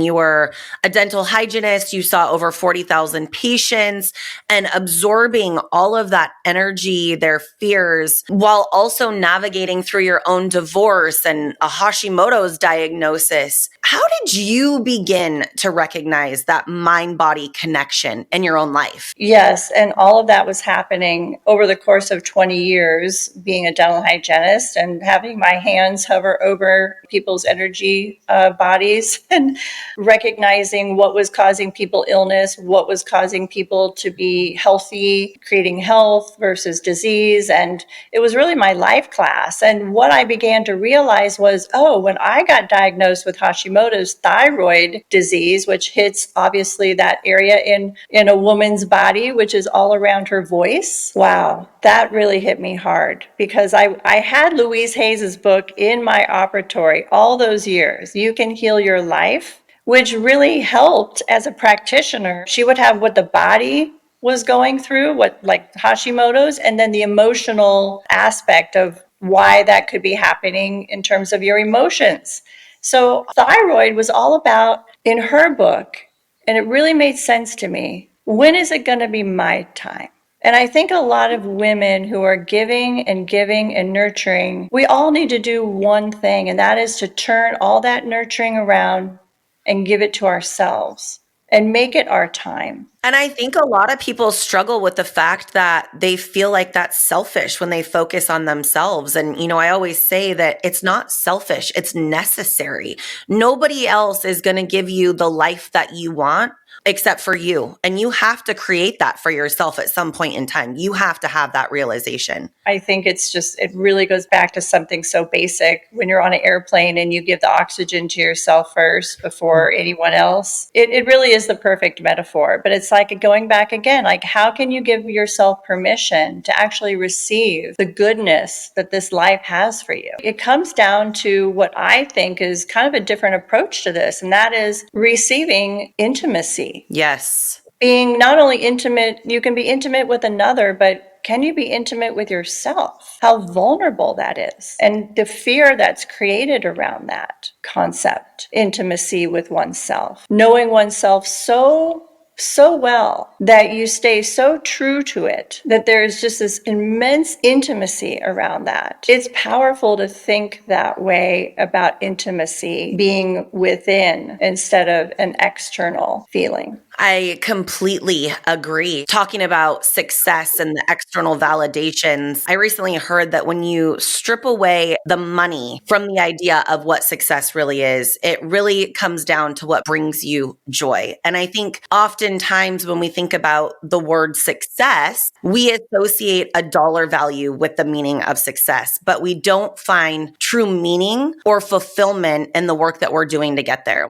You were a dental hygienist. You saw over 40,000 patients, and absorbing all of that energy, their fears, while also navigating through your own divorce and a Hashimoto's diagnosis. How did you begin to recognize that mind-body connection in your own life? Yes, and all of that was happening over the course of 20 years, being a dental hygienist and having my hands hover over people's energy bodies and recognizing what was causing people illness, what was causing people to be healthy, creating health versus disease. And it was really my life class. And what I began to realize was, oh, when I got diagnosed with Hashimoto's thyroid disease, which hits obviously that area in a woman's body, which is all around her voice. Wow, that really hit me hard because I had Louise Hayes's book in my operatory all those years, You Can Heal Your Life, which really helped as a practitioner. She would have what the body was going through, what like Hashimoto's, and then the emotional aspect of why that could be happening in terms of your emotions. So thyroid was all about, in her book, and it really made sense to me, when is it going to be my time? And I think a lot of women who are giving and nurturing, we all need to do one thing, and that is to turn all that nurturing around and give it to ourselves and make it our time. And I think a lot of people struggle with the fact that they feel like that's selfish when they focus on themselves. And, I always say that it's not selfish, it's necessary. Nobody else is going to give you the life that you want except for you. And you have to create that for yourself at some point in time. You have to have that realization. I think it really goes back to something so basic. When you're on an airplane and you give the oxygen to yourself first before anyone else, it really is the perfect metaphor. But it's like going back again, like how can you give yourself permission to actually receive the goodness that this life has for you? It comes down to what I think is kind of a different approach to this, and that is receiving intimacy. Yes. Being not only intimate, you can be intimate with another, but can you be intimate with yourself? How vulnerable that is. And the fear that's created around that concept, intimacy with oneself, knowing oneself so well that you stay so true to it that there's just this immense intimacy around that. It's powerful to think that way about intimacy being within instead of an external feeling. I completely agree. Talking about success and the external validations, I recently heard that when you strip away the money from the idea of what success really is, it really comes down to what brings you joy. And I think oftentimes when we think about the word success, we associate a dollar value with the meaning of success, but we don't find true meaning or fulfillment in the work that we're doing to get there.